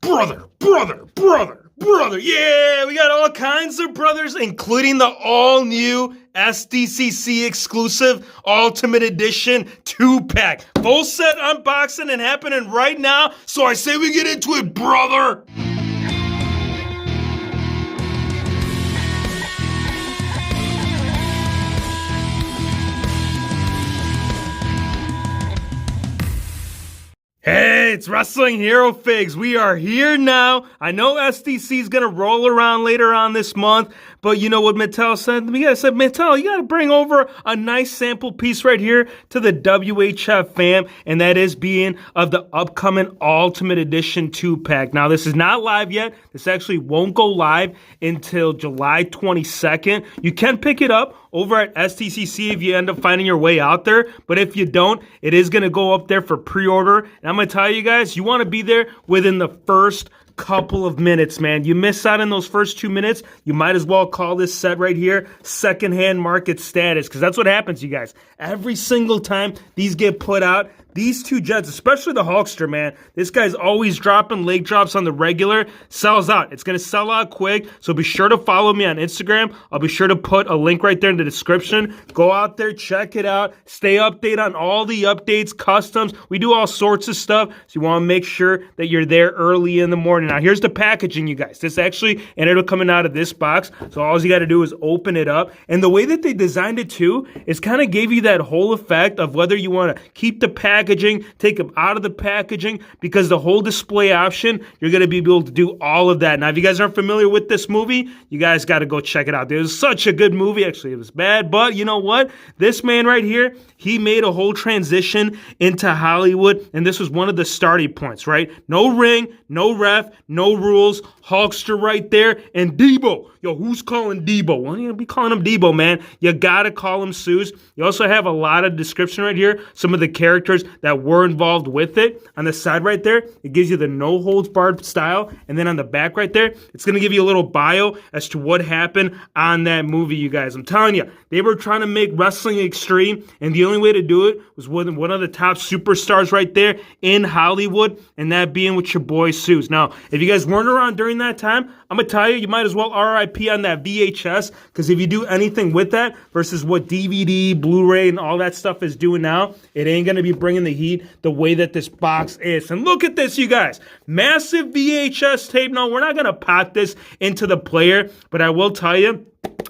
Brother. Yeah, we got all kinds of brothers, including the all-new Sdcc exclusive Ultimate Edition 2-pack. Full set unboxing and happening right now, so I say we get into it, brother. Hey, it's Wrestling Hero Figs. We are here now. I know SDC is going to roll around later on this month, but you know what Mattel said? Mattel, you got to bring over a nice sample piece right here to the WHF fam, and that is being of the upcoming Ultimate Edition 2-pack. Now, this is not live yet. This actually won't go live until July 22nd. You can pick it up over at Sdcc if you end up finding your way out there, but if you don't, it is going to go up there for pre-order, and I'm going to tell you guys, you want to be there within the first couple of minutes, man. You miss out in those first 2 minutes, you might as well call this set right here secondhand market status, because that's what happens, you guys. Every single time these get put out, these two Jets, especially the Hulkster, man, this guy's always dropping leg drops on the regular, sells out. It's going to sell out quick, so be sure to follow me on Instagram. I'll be sure to put a link right there in the description. Go out there, check it out. Stay updated on all the updates, customs. We do all sorts of stuff, so you want to make sure that you're there early in the morning. Now, here's the packaging, you guys. This actually ended up coming out of this box, so all you got to do is open it up. And the way that they designed it, too, is kind of gave you that whole effect of whether you want to keep the packaging, take them out of the packaging, because the whole display option, you're going to be able to do all of that. Now, if you guys aren't familiar with this movie, you guys got to go check it out. It was such a good movie. Actually, it was bad, but you know what? This man right here, he made a whole transition into Hollywood, and this was one of the starting points, right? No ring, no ref, no rules, Hulkster right there, and Debo. Yo, who's calling Debo? Well, you're going to be calling him Debo, man. You got to call him Zeus. You also have a lot of description right here, some of the characters that were involved with it. On the side right there, it gives you the no-holds-barred style, and then on the back right there, it's going to give you a little bio as to what happened on that movie, you guys. I'm telling you, they were trying to make wrestling extreme, and the only way to do it was with one of the top superstars right there in Hollywood, and that being with your boy Zeus. Now, if you guys weren't around during that time, I'm going to tell you, you might as well RIP on that VHS, because if you do anything with that versus what DVD, Blu-ray, and all that stuff is doing now, it ain't going to be bringing the heat the way that this box is. And look at this, you guys. Massive VHS tape. No, we're not going to pop this into the player, but I will tell you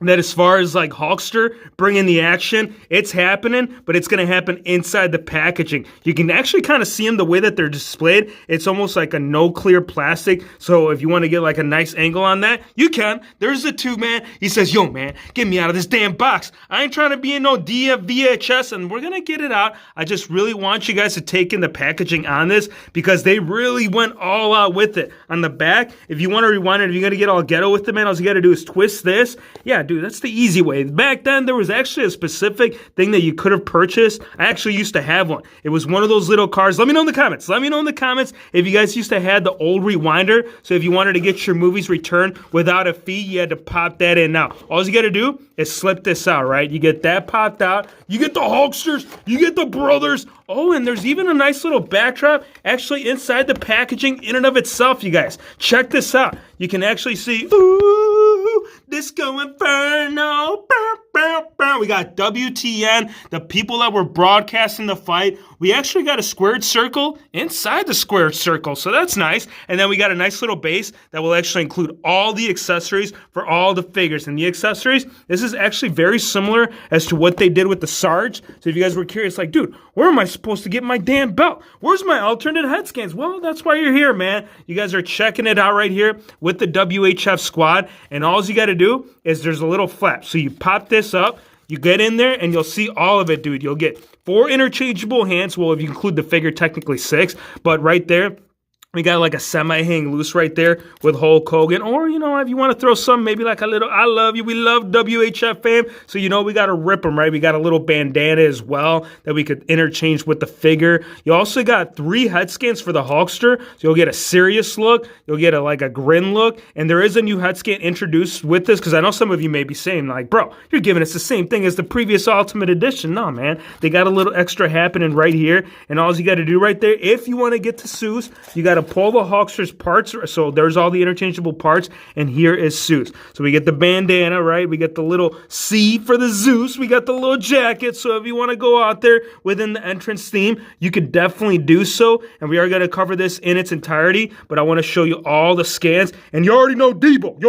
that as far as like Hulkster bringing the action, it's happening, but it's going to happen inside the packaging. You can actually kind of see them the way that they're displayed. It's almost like a no clear plastic. So if you want to get like a nice angle on that, you can. There's the two, man. He says, yo, man, get me out of this damn box. I ain't trying to be in no VHS, and we're going to get it out. I just really want you guys to take in the packaging on this, because they really went all out with it. On the back, if you want to rewind it, if you're going to get all ghetto with it, man, all you got to do is twist this. Yeah, dude, that's the easy way. Back then, there was actually a specific thing that you could have purchased. I actually used to have one. It was one of those little cars. Let me know in the comments. Let me know in the comments if you guys used to have the old rewinder. So if you wanted to get your movies returned without a fee, you had to pop that in. Now, all you got to do is slip this out, right? You get that popped out. You get the Hulksters. You get the brothers. Oh, and there's even a nice little backdrop actually inside the packaging in and of itself, you guys. Check this out. You can actually see, ooh, Disco Inferno. We got WTN, the people that were broadcasting the fight. We actually got a squared circle inside the squared circle, so that's nice. And then we got a nice little base that will actually include all the accessories for all the figures. And the accessories, this is actually very similar as to what they did with the Sarge. So if you guys were curious, like, dude, where am I supposed to get my damn belt? Where's my alternate head scans? Well, that's why you're here, man. You guys are checking it out right here with the WHF squad. And all you got to do is there's a little flap. So you pop this up, you get in there, and you'll see all of it, dude. You'll get 4 interchangeable hands. Well, if you include the figure, technically 6. But right there, we got like a semi-hang loose right there with Hulk Hogan. Or, you know, if you want to throw some, maybe like a little, I love you, we love WHF fam. So, you know, we got to rip them, right? We got a little bandana as well that we could interchange with the figure. You also got 3 head scans for the Hulkster. So you'll get a serious look. You'll get like a grin look. And there is a new head scan introduced with this, because I know some of you may be saying like, bro, you're giving us the same thing as the previous Ultimate Edition. No, man. They got a little extra happening right here. And all you got to do right there, if you want to get to Zeus, you got to to pull the Hulkster's parts. So there's all the interchangeable parts, and here is Zeus. So we get the bandana, right? We get the little C for the Zeus. We got the little jacket. So if you want to go out there within the entrance theme, you could definitely do so. And we are going to cover this in its entirety, but I want to show you all the scans. And you already know Debo.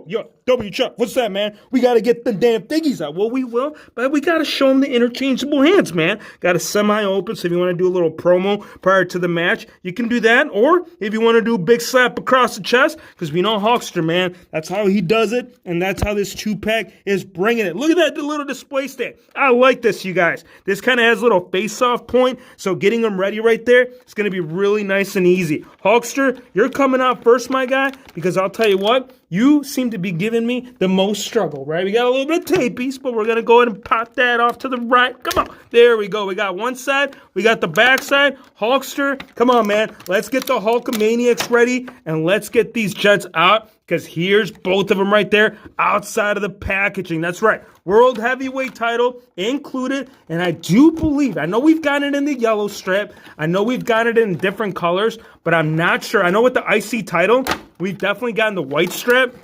Yo, W Chuck, what's that, man? We got to get the damn thingies out. Well, we will, but we got to show them the interchangeable hands, man. Got a semi-open, so if you want to do a little promo prior to the match, you can do that. Or if you want to do a big slap across the chest, because we know Hulkster, man, that's how he does it, and that's how this 2-pack is bringing it. Look at that little display stand. I like this, you guys. This kind of has a little face-off point, so getting them ready right there, it's going to be really nice and easy. Hulkster, you're coming out first, my guy, because I'll tell you what, you seem to be giving me the most struggle, right? We got a little bit of tape piece, but we're going to go ahead and pop that off to the right. Come on. There we go. We got one side. We got the back side. Hulkster, come on, man. Let's get the Hulkamaniacs ready, and let's get these gents out, because here's both of them right there outside of the packaging. That's right. World Heavyweight title included, and I do believe, I know we've got it in the yellow strip. I know we've got it in different colors, but I'm not sure. I know with the IC title, we've definitely gotten the white strip,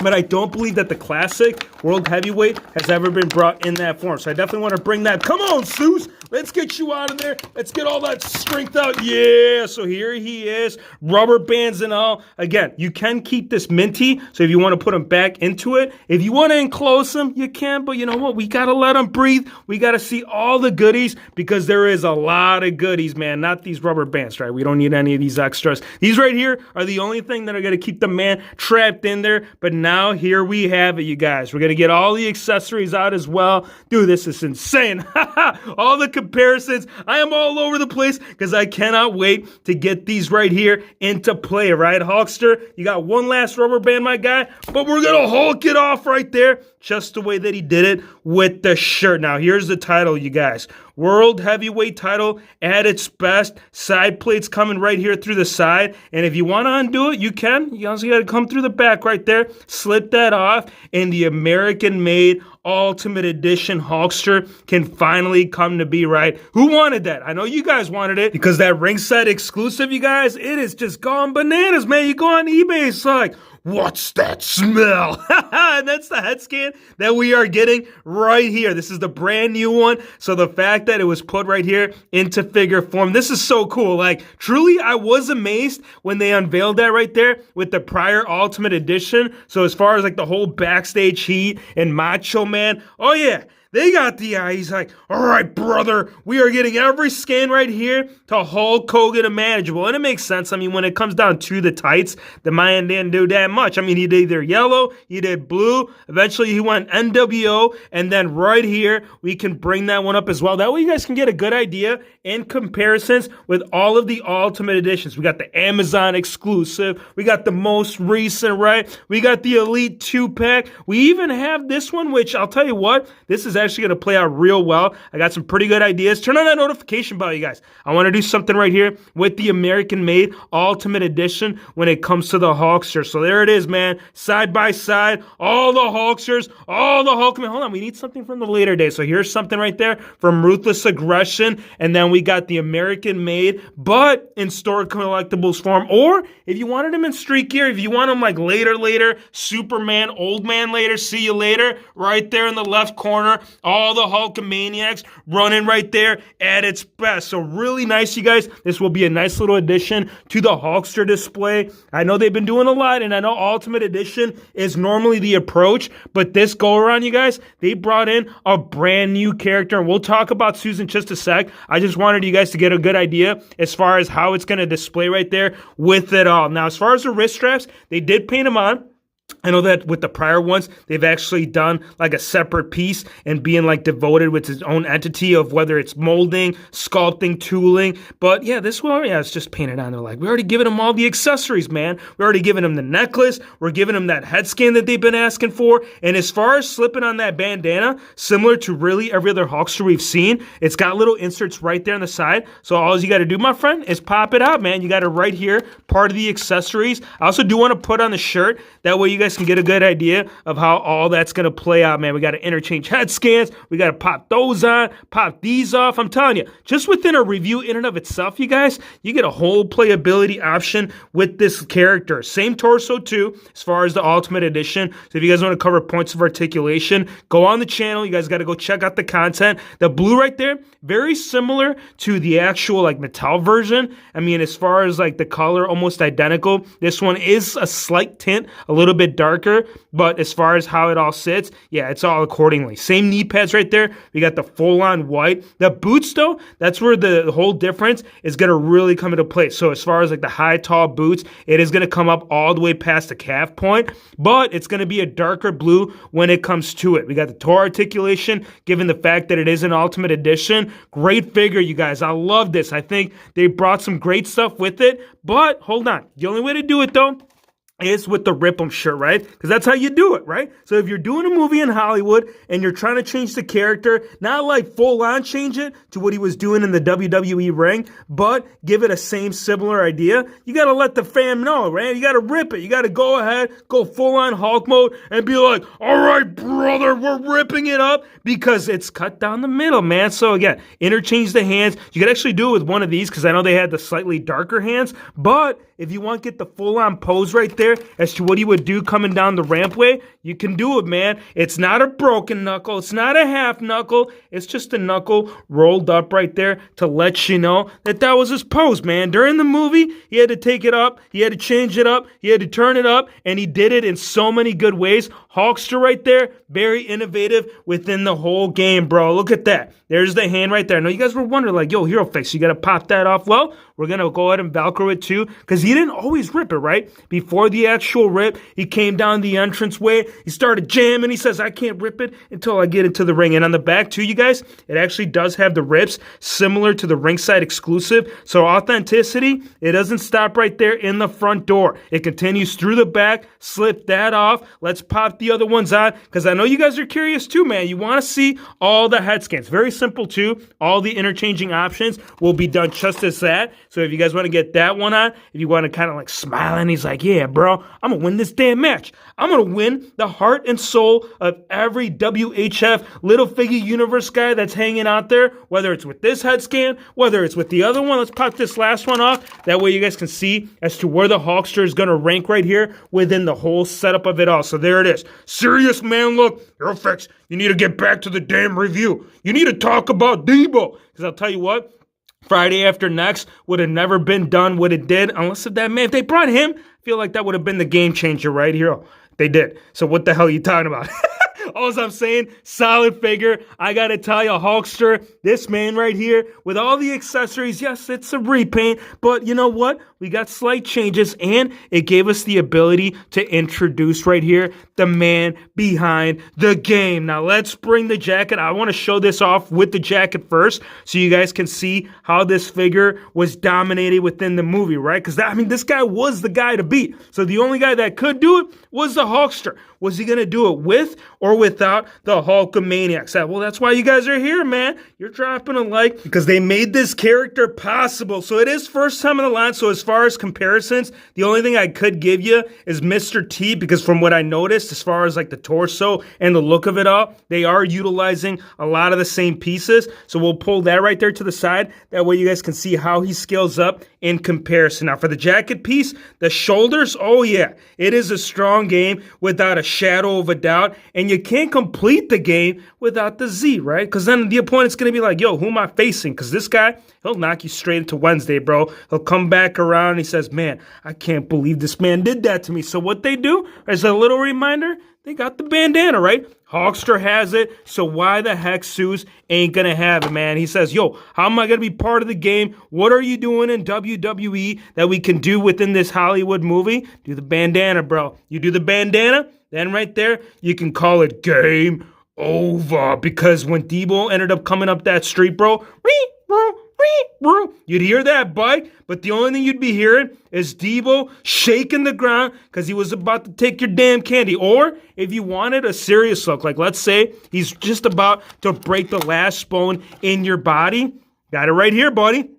but I don't believe that the classic World Heavyweight has ever been brought in that form. So I definitely want to bring that. Come on, Zeus. Let's get you out of there. Let's get all that strength out. Yeah, so here he is. Rubber bands and all. Again, you can keep this minty, so if you want to put him back into it. If you want to enclose him, you can, but you know what? We got to let him breathe. We got to see all the goodies, because there is a lot of goodies, man. Not these rubber bands, right? We don't need any of these extras. These right here are the only thing that are going to keep the man trapped in there, but now here we have it, you guys. We're going to get all the accessories out as well. Dude, this is insane. All the comparisons. I am all over the place because I cannot wait to get these right here into play, right? Hulkster, you got one last rubber band, my guy, but we're going to Hulk it off right there, just the way that he did it with the shirt. Now, here's the title, you guys. World Heavyweight title at its best. Side plates coming right here through the side. And if you want to undo it, you can. You also got to come through the back right there. Slip that off. And the American-made Ultimate Edition Hulkster can finally come to be, right? Who wanted that? I know you guys wanted it, because that ringside exclusive, you guys, it is just gone bananas, man. You go on eBay, it's like, what's that smell? And that's the head scan that we are getting right here. This is the brand new one. So the fact that it was put right here into figure form, this is so cool. Like, truly, I was amazed when they unveiled that right there with the prior Ultimate Edition. So as far as like the whole backstage heat and Macho Man, oh yeah, they got the eye. He's like, all right, brother, we are getting every scan right here to Hulk Hogan and manageable. And it makes sense. I mean, when it comes down to the tights, the man didn't do that much. I mean, he did either yellow, he did blue. Eventually, he went NWO. And then right here, we can bring that one up as well. That way, you guys can get a good idea in comparisons with all of the Ultimate Editions. We got the Amazon exclusive. We got the most recent, right? We got the Elite 2-pack. We even have this one, which I'll tell you what, this is actually going to play out real well. I got some pretty good ideas. Turn on that notification bell, you guys. I want to do something right here with the American-made Ultimate Edition when it comes to the Hulkster. So there it is, man. Side by side, all the Hulksters, all the Hulkmen. Hold on, we need something from the later days. So here's something right there from Ruthless Aggression. And then we got the American-made, but in store collectibles form. Or if you wanted them in street gear, if you want them like later, Superman, Old Man later, see you later, right there in the left corner. All the Hulkamaniacs running right there at its best. So really nice, you guys. This will be a nice little addition to the Hulkster display. I know they've been doing a lot, and I know Ultimate Edition is normally the approach, but this go-around, you guys, they brought in a brand new character, and we'll talk about Susan in just a sec. I just wanted you guys to get a good idea as far as how it's going to display right there with it all. Now, as far as the wrist straps, they did paint them on. I know that with the prior ones, they've actually done like a separate piece and being like devoted with its own entity of whether it's molding, sculpting, tooling. But yeah, this one, yeah, it's just painted on. They're like, we already given them all the accessories, man. We already given them the necklace. We're giving them that head scan that they've been asking for. And as far as slipping on that bandana, similar to really every other Hulkster we've seen, it's got little inserts right there on the side. So all you got to do, my friend, is pop it out, man. You got it right here, part of the accessories. I also do want to put on the shirt. That way you guys can get a good idea of how all that's going to play out, man. We got to interchange head scans. We got to pop those on, pop these off. I'm telling you, just within a review in and of itself, you guys, you get a whole playability option with this character. Same torso too, as far as the Ultimate Edition. So if you guys want to cover points of articulation, go on the channel. You guys got to go check out the content. The blue right there, very similar to the actual like Mattel version. I mean, as far as like the color, almost identical. This one is a slight tint, a little bit darker, but as far as how it all sits, yeah, it's all accordingly. Same knee pads right there. We got the full-on white. The boots though, that's where the whole difference is going to really come into play. So as far as like the high, tall boots, it is going to come up all the way past the calf point, but it's going to be a darker blue when it comes to it. We got the toe articulation, given the fact that it is an Ultimate Edition. Great figure, you guys. I love this. I think they brought some great stuff with it, but hold on. The only way to do it though is with the Rip 'em shirt, right? Because that's how you do it, right? So if you're doing a movie in Hollywood and you're trying to change the character, not like full on change it to what he was doing in the WWE ring, but give it a same similar idea, you got to let the fam know, right? You got to rip it. You got to go ahead, go full on Hulk mode and be like, all right, brother, we're ripping it up, because it's cut down the middle, man. So again, interchange the hands. You could actually do it with one of these because I know they had the slightly darker hands, but if you want to get the full on pose right there as to what he would do coming down the rampway, you can do it, man. It's not a broken knuckle. It's not a half knuckle. It's just a knuckle rolled up right there to let you know that that was his pose, man. During the movie, he had to take it up. He had to change it up. He had to turn it up, and he did it in so many good ways. Hulkster right there, very innovative within the whole game, bro. Look at that. There's the hand right there. I know you guys were wondering, like, yo, Hero Fix, you got to pop that off. Well, we're going to go ahead and Velcro it too, because he didn't always rip it, right? Before the actual rip, he came down the entranceway. He started jamming. He says, I can't rip it until I get into the ring. And on the back too, you guys, it actually does have the rips similar to the ringside exclusive. So authenticity, it doesn't stop right there in the front door. It continues through the back. Slip that off. Let's pop the other ones on, because I know you guys are curious too, man. You want to see all the head scans. Very simple too. All the interchanging options will be done just as that. So if you guys want to get that one on, if you want to kind of like smile and he's like, yeah, bro, I'm going to win this damn match. I'm going to win the heart and soul of every WHF Little Figure Universe guy that's hanging out there, whether it's with this head scan, whether it's with the other one. Let's pop this last one off. That way you guys can see as to where the Hulkster is going to rank right here within the whole setup of it all. So there it is. Serious man look. Hero Fix, you need to get back to the damn review. You need to talk about Debo. Because I'll tell you what, Friday After Next would have never been done what it did unless if that man, if they brought him, I feel like that would have been the game changer right here. They did. So what the hell are you talking about? All I'm saying, solid figure. I got to tell you, Hulkster, this man right here with all the accessories, yes, it's a repaint, but you know what? We got slight changes, and it gave us the ability to introduce right here the man behind the game. Now, let's bring the jacket. I want to show this off with the jacket first so you guys can see how this figure was dominated within the movie, right? Because, I mean, this guy was the guy to beat. So the only guy that could do it was the Hulkster. Was he going to do it with or without the Hulkamaniacs? Well, that's why you guys are here, man. You're dropping a like because they made this character possible. So it is first time in the line. So as far as comparisons, the only thing I could give you is Mr. T, because from what I noticed, as far as like the torso and the look of it all, they are utilizing a lot of the same pieces. So we'll pull that right there to the side. That way you guys can see how he scales up in comparison. Now for the jacket piece, the shoulders, oh yeah, it is a strong game without a shadow of a doubt, and you can't complete the game without the Z, right? Because then the opponent's going to be like, yo, who am I facing? Because this guy, he'll knock you straight into Wednesday, bro. He'll come back around and he says, man, I can't believe this man did that to me. So what they do, as a little reminder, they got the bandana, right? Hulkster has it, so why the heck Zeus ain't gonna have it, man? He says, yo, how am I gonna be part of the game? What are you doing in WWE that we can do within this Hollywood movie? Do the bandana, bro. You do the bandana, then right there, you can call it game over. Because when Debo ended up coming up that street, bro, you'd hear that bike, but the only thing you'd be hearing is Debo shaking the ground because he was about to take your damn candy. Or if you wanted a serious look, like let's say he's just about to break the last bone in your body, got it right here, buddy.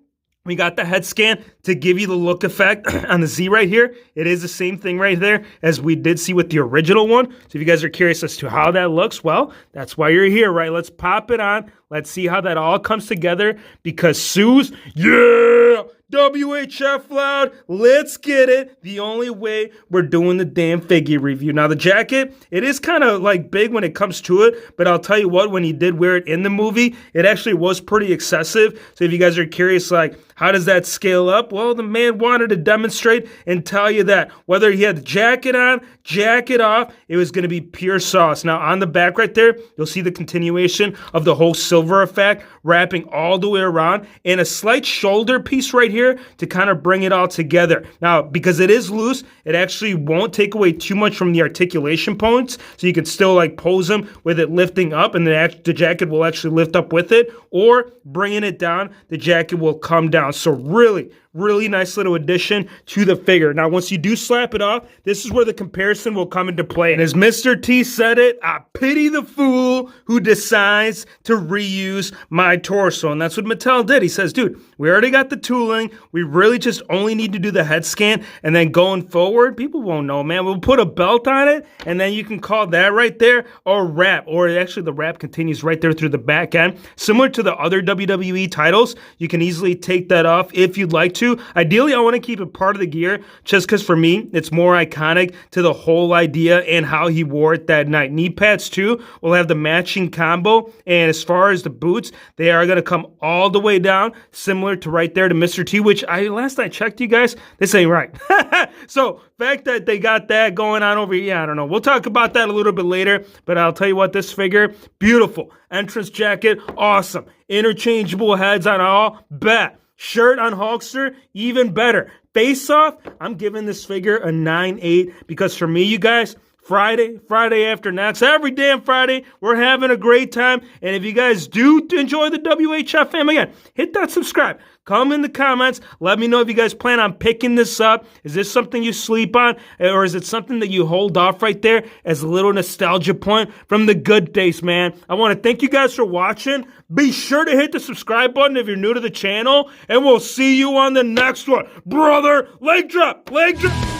We got the head scan to give you the look effect on the Z right here. It is the same thing right there as we did see with the original one. So if you guys are curious as to how that looks, well, that's why you're here, right? Let's pop it on. Let's see how that all comes together because Zeus, yeah! WHF loud, let's get it. The only way we're doing the damn figure review. Now the jacket, it is kind of like big when it comes to it, but I'll tell you what, when he did wear it in the movie, it actually was pretty excessive. So if you guys are curious, like, how does that scale up? Well, the man wanted to demonstrate and tell you that whether he had the jacket on, jacket off, it was going to be pure sauce. Now on the back right there, you'll see the continuation of the whole silver effect wrapping all the way around and a slight shoulder piece right here to kind of bring it all together. Now, because it is loose, it actually won't take away too much from the articulation points, so you can still like pose them with it lifting up and the jacket will actually lift up with it, or bringing it down, the jacket will come down. So really nice little addition to the figure. Now, once you do slap it off, this is where the comparison will come into play. And as Mr. T said it, I pity the fool who decides to reuse my torso. And that's what Mattel did. He says, dude, we already got the tooling. We really just only need to do the head scan. And then going forward, people won't know, man. We'll put a belt on it, and then you can call that right there a wrap. Or actually, the wrap continues right there through the back end. Similar to the other WWE titles, you can easily take that off if you'd like to. Ideally, I want to keep it part of the gear just because for me, it's more iconic to the whole idea and how he wore it that night. Knee pads too will have the matching combo. And as far as the boots, they are going to come all the way down, similar to right there to Mr. T, which last I checked, you guys, this ain't right. So fact that they got that going on over here, yeah, I don't know. We'll talk about that a little bit later, but I'll tell you what, this figure, beautiful. Entrance jacket, awesome. Interchangeable heads on all, bet. Shirt on Hulkster, even better. Face off, I'm giving this figure a 9.8 because for me, you guys, Friday after next, every damn Friday, we're having a great time. And if you guys do enjoy the WHF fam, again, hit that subscribe. Come in the comments. Let me know if you guys plan on picking this up. Is this something you sleep on? Or is it something that you hold off right there as a little nostalgia point from the good days, man? I want to thank you guys for watching. Be sure to hit the subscribe button if you're new to the channel. And we'll see you on the next one. Brother, leg drop, leg drop.